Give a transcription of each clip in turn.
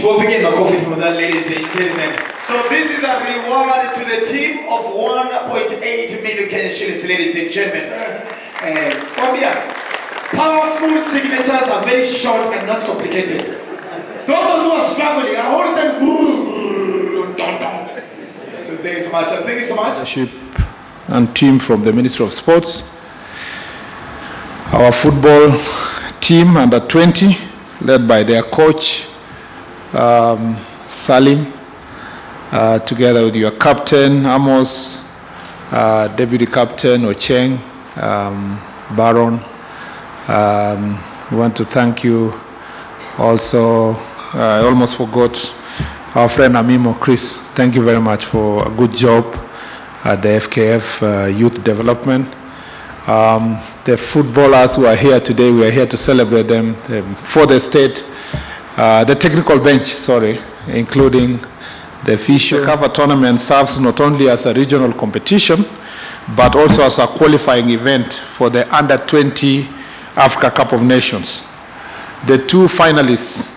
coffee for that, ladies and gentlemen. So this is a reward to the team of 1.8 million Kenyan shillings, ladies and gentlemen. Powerful signatures are very short and not complicated. Those who are struggling are all saying, so thank you so much. Thank you so much. Leadership and team from the Ministry of Sports, our football team under 20, led by their coach, Salim, together with your captain, Amos, deputy captain, Ocheng, Baron. We want to thank you also. I almost forgot our friend Amimo, Chris. Thank you very much for a good job at the FKF Youth Development. The footballers who are here today, we are here to celebrate them for the state, the technical bench, sorry, including the official. The CAF tournament serves not only as a regional competition, but also as a qualifying event for the Under-20 Africa Cup of Nations. The two finalists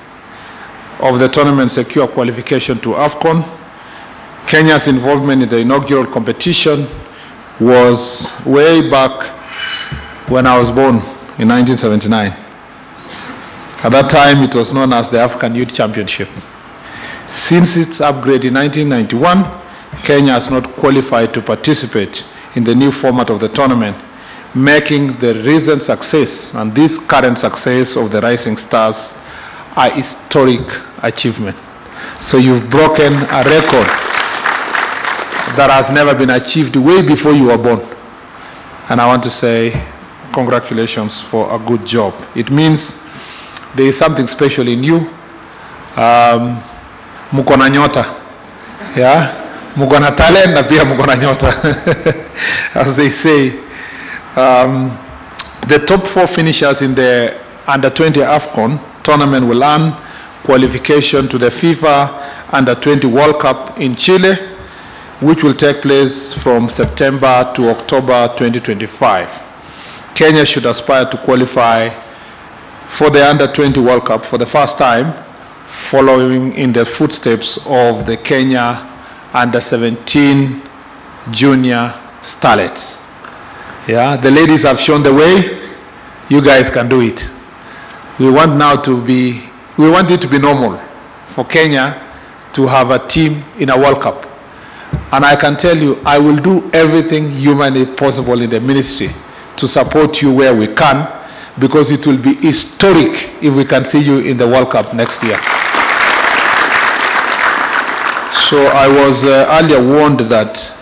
of the tournament secure qualification to AFCON. Kenya's involvement in the inaugural competition was way back when I was born in 1979. At that time, it was known as the African Youth Championship. Since its upgrade in 1991, Kenya has not qualified to participate in the new format of the tournament, making the recent success and this current success of the Rising Stars a historic achievement. So you've broken a record that has never been achieved way before you were born. And I want to say congratulations for a good job. It means there is something special in you. Muko na nyota. Yeah? Muko na talent na pia muko na nyota. As they say. The top 4 finishers in the Under-20 AFCON tournament will earn qualification to the FIFA Under-20 World Cup in Chile, which will take place from September to October 2025. Kenya should aspire to qualify for the Under-20 World Cup for the first time, following in the footsteps of the Kenya Under-17 Junior Starlets. Yeah, the ladies have shown the way. You guys can do it. We want it to be normal for Kenya to have a team in a World Cup. And I can tell you, I will do everything humanly possible in the ministry to support you where we can, because it will be historic if we can see you in the World Cup next year. So I was earlier warned that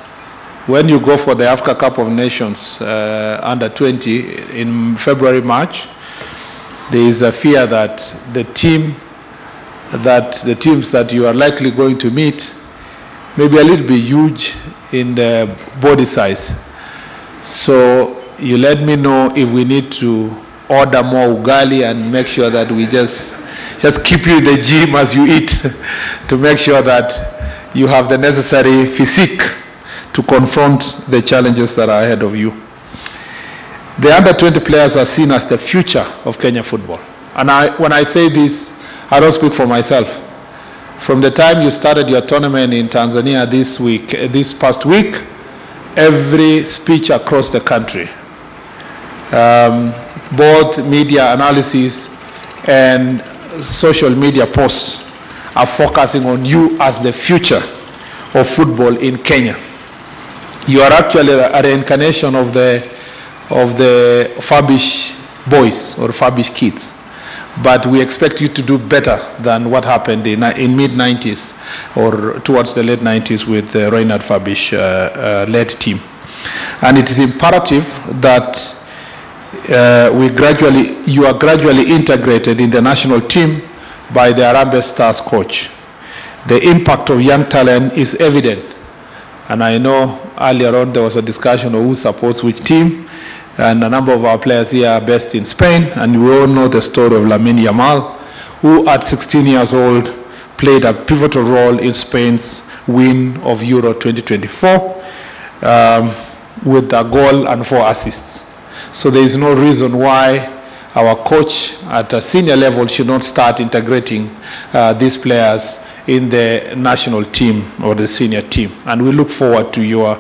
when you go for the Africa Cup of Nations Under-20 in February, March, there is a fear that the teams that you are likely going to meet may be a little bit huge in the body size. So you let me know if we need to order more ugali and make sure that we just keep you in the gym as you eat to make sure that you have the necessary physique to confront the challenges that are ahead of you. The Under-20 players are seen as the future of Kenya football. And when I say this, I don't speak for myself. From the time you started your tournament in Tanzania this past week, every speech across the country, both media analysis and social media posts are focusing on you as the future of football in Kenya. You are actually a reincarnation of the Fabish boys or Fabish kids. But we expect you to do better than what happened in mid-90s or towards the late 90s with the Reinhard Fabish led team. And it is imperative that you are gradually integrated in the national team by the Harambee Stars coach. The impact of young talent is evident. And I know earlier on there was a discussion of who supports which team, and a number of our players here are based in Spain, and we all know the story of Lamine Yamal, who at 16 years old played a pivotal role in Spain's win of Euro 2024 with a goal and 4 assists. So there is no reason why our coach at a senior level should not start integrating these players in the national team or the senior team. And we look forward to your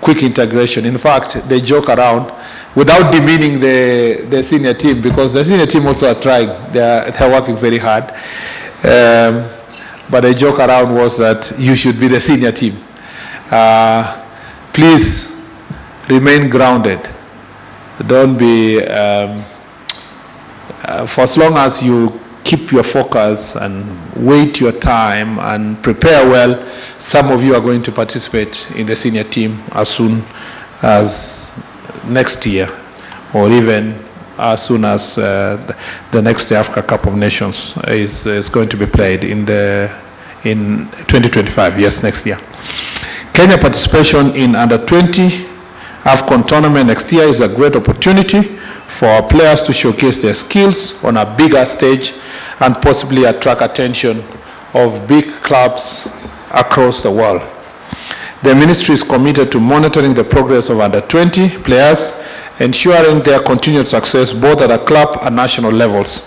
quick integration. In fact, they joke around without demeaning the senior team, because the senior team also are trying. They're working very hard. But the joke around was that you should be the senior team. Please remain grounded. Don't be, for as long as you keep your focus and wait your time and prepare well, some of you are going to participate in the senior team as soon as next year, or even as soon as the next Africa Cup of Nations is going to be played in 2025, yes, next year. Kenya participation in under-20 AFCON tournament next year is a great opportunity for our players to showcase their skills on a bigger stage and possibly attract attention of big clubs across the world. The ministry is committed to monitoring the progress of under-20 players, ensuring their continued success both at a club and national levels.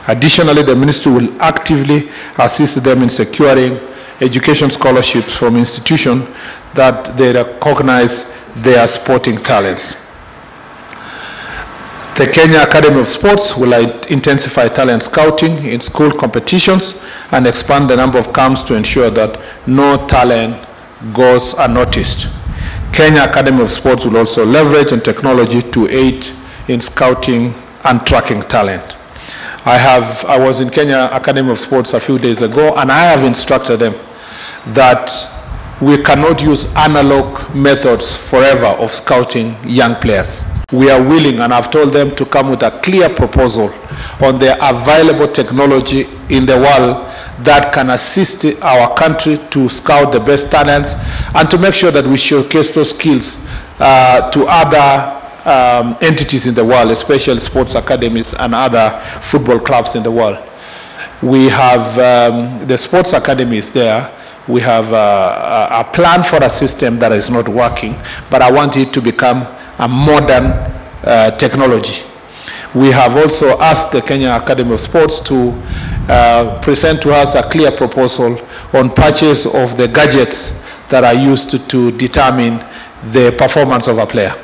Additionally, the ministry will actively assist them in securing education scholarships from institutions that they recognize their sporting talents. The Kenya Academy of Sports will intensify talent scouting in school competitions and expand the number of camps to ensure that no talent goes unnoticed. Kenya Academy of Sports will also leverage and technology to aid in scouting and tracking talent. I was in Kenya Academy of Sports a few days ago, and I have instructed them that we cannot use analog methods forever of scouting young players. We are willing, and I've told them to come with a clear proposal on the available technology in the world that can assist our country to scout the best talents and to make sure that we showcase those skills to other entities in the world, especially sports academies and other football clubs in the world. We have the sports academies there. We have a plan for a system that is not working, but I want it to become a modern technology. We have also asked the Kenya Academy of Sports to present to us a clear proposal on purchase of the gadgets that are used to determine the performance of a player,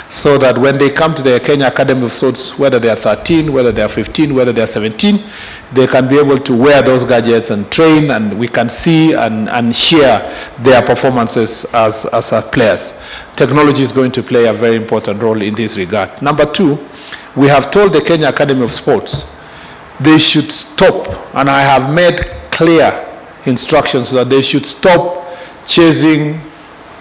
so that when they come to the Kenya Academy of Sports, whether they are 13, whether they are 15, whether they are 17, they can be able to wear those gadgets and train, and we can see and share their performances as players. Technology is going to play a very important role in this regard. Number two, we have told the Kenya Academy of Sports they should stop, and I have made clear instructions that they should stop chasing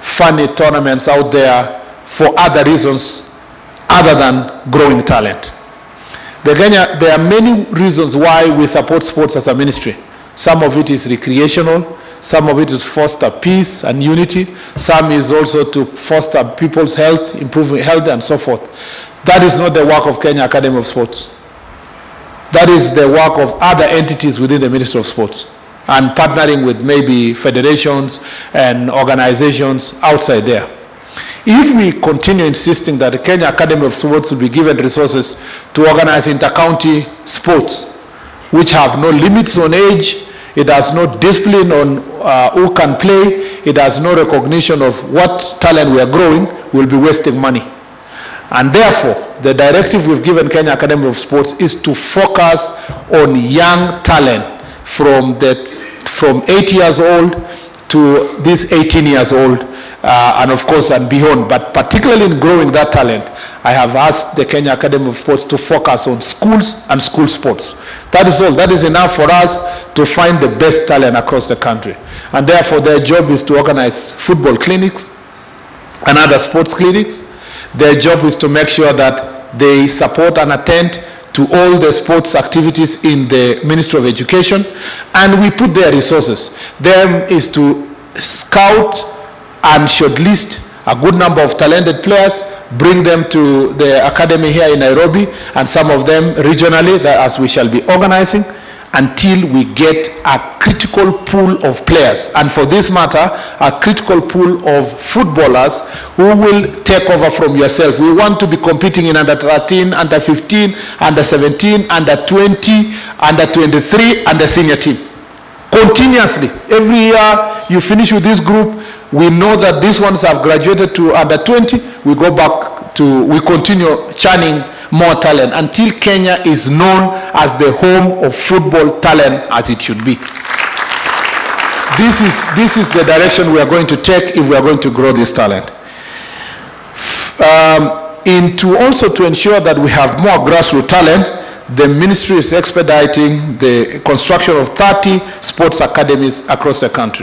funny tournaments out there for other reasons other than growing talent. There are many reasons why we support sports as a ministry. Some of it is recreational, some of it is foster peace and unity, some is also to foster people's health, improving health and so forth. That is not the work of Kenya Academy of Sports. That is the work of other entities within the Ministry of Sports, and partnering with maybe federations and organizations outside there. If we continue insisting that the Kenya Academy of Sports will be given resources to organize inter-county sports, which have no limits on age, it has no discipline on who can play, it has no recognition of what talent we are growing, we'll be wasting money. And therefore, the directive we've given Kenya Academy of Sports is to focus on young talent from 8 years old to these 18 years old, and of course, and beyond, but particularly in growing that talent, I have asked the Kenya Academy of Sports to focus on schools and school sports. That is all. That is enough for us to find the best talent across the country. And therefore, their job is to organize football clinics and other sports clinics. Their job is to make sure that they support and attend to all the sports activities in the Ministry of Education, and we put their resources. Them is to scout and shortlist a good number of talented players, bring them to the academy here in Nairobi, and some of them regionally, that as we shall be organizing, until we get a critical pool of players, and for this matter, a critical pool of footballers who will take over from yourself. We want to be competing in under 13, under 15, under 17, under 20, under 23, and the senior team. Continuously, every year you finish with this group, we know that these ones have graduated to under 20, we go back to, we continue churning more talent until Kenya is known as the home of football talent as it should be. This is the direction we are going to take if we are going to grow this talent. Also to ensure that we have more grassroots talent, the ministry is expediting the construction of 30 sports academies across the country.